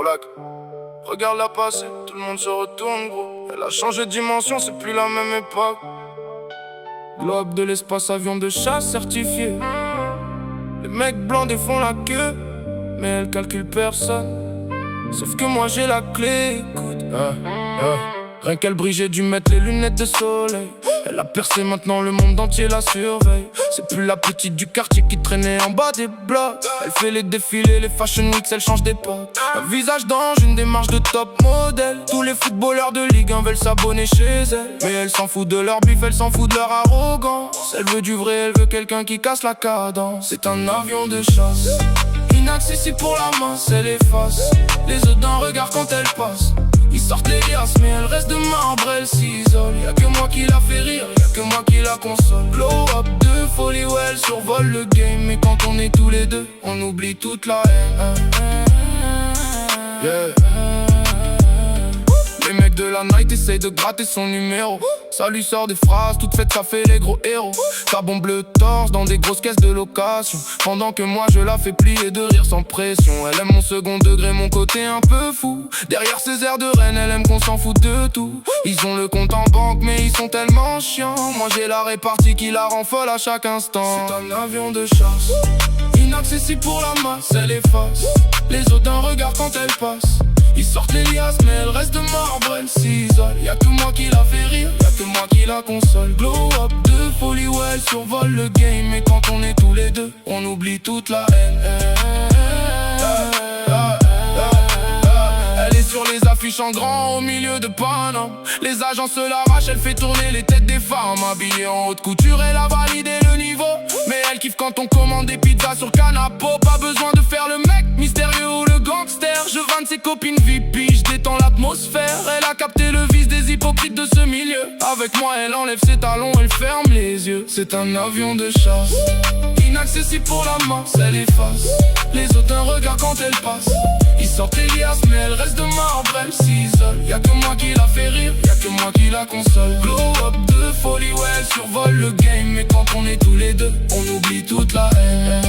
Polak. Regarde-la passer, tout le monde se retourne gros. Elle a changé de dimension, c'est plus la même époque. Globe de l'espace, avion de chasse certifié. Les mecs blancs défont la queue, mais elle calcule personne. Sauf que moi j'ai la clé, écoute. Rien qu'elle brille, j'ai dû mettre les lunettes de soleil. Elle a percé, maintenant le monde entier la surveille. C'est plus la petite du quartier qui traînait en bas des blocs. Elle fait les défilés, les fashion weeks, elle change d'époque. Un visage d'ange, une démarche de top modèle. Tous les footballeurs de Ligue 1 veulent s'abonner chez elle. Mais elle s'en fout de leur bif, elle s'en fout de leur arrogance. Elle veut du vrai, elle veut quelqu'un qui casse la cadence. C'est un avion de chasse, inaccessible pour la masse, elle efface les autres d'un regard quand elle passe. Ils sortent les liasses mais elle reste de marbre, elle s'isole. Y'a que moi qui la fait rire, y'a que moi qui la console. Glow up de folie, ouais elle survole le game. Mais quand on est tous les deux, on oublie toute la haine. Les mecs de la night essayent de gratter son numéro. Ça lui sort des phrases toutes faites, ça fait les gros héros. Ça bombe le torse dans des grosses caisses de location. Pendant que moi je la fais plier de rire sans pression. Elle aime mon second degré, mon côté un peu fou. Derrière ses airs de reine, elle aime qu'on s'en fout de tout. Ils ont le compte en banque mais ils sont tellement chiants. Moi j'ai la répartie qui la rend folle à chaque instant. C'est un avion de chasse, inaccessible pour la masse, elle efface les autres d'un regard quand elle passe. Ils sortent les liasses mais elle reste de marbre, elle s'isole. Y'a que moi qui la fait rire, y'a que moi qui la console. Glow up de folie, ouais elle survole le game. Mais quand on est tous les deux, on oublie toute la haine. Elle est sur les affiches en grand au milieu de Paname. Les agents se l'arrachent, elle fait tourner les têtes des femmes. Habillée en haute couture, elle a validé le niveau. Mais elle kiffe quand on commande des pizzas sur Canapo. Pas besoin de faire le mec mystérieux ou le gangster. Je vanne ses copines VIP, je détends l'atmosphère. Elle a capté le vice des hypocrites de ce milieu. Avec moi elle enlève ses talons, elle ferme les yeux. C'est un avion de chasse, inaccessible pour la masse, elle efface les autres d'un regard quand elle passe. Ils sortent les liasses mais elle reste de marbre, elle s'isole. Y'a que moi qui la fait rire, y'a que moi qui la console. Glow up de folie, ouais elle survole le game. Mais quand on est tous les deux, on oublie toute la haine.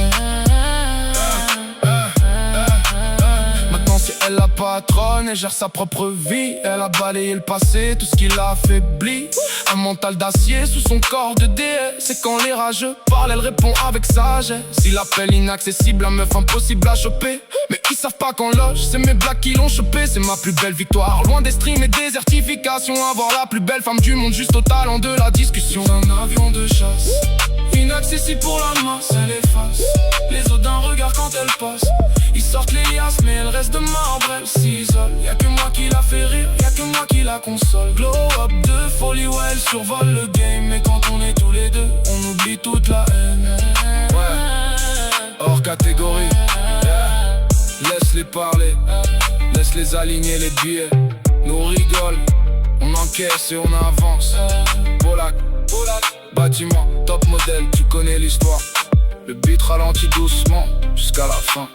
Maintenant c'est elle la patronne, elle gère sa propre vie. Elle a balayé le passé, tout ce qui l'a affaibli. Un mental d'acier sous son corps de déesse. C'est quand les rageux parlent, elle répond avec sagesse. Si l'appel inaccessible, la meuf impossible à choper. Mais ils savent pas qu'en loge, c'est mes blagues qui l'ont chopé. C'est ma plus belle victoire, loin des streams et des certifications. Avoir la plus belle femme du monde juste au talent de la discussion. Un avion de chasse, inaccessible pour la masse, elle efface les autres d'un regard quand elle passe. Ils sortent les liasses mais elle reste de marbre, elle s'isole. Y'a que moi qui la fait rire, y'a que moi qui la console. Glow up de folie, ouais elle survole le game. Mais quand on est tous les deux, on oublie toute la haine. Ouais, hors catégorie. Laisse-les parler, laisse-les aligner les billets. Nous rigole, on encaisse et on avance. Polak, bâtiment, top modèle, tu connais l'histoire. Le beat ralentit doucement jusqu'à la fin.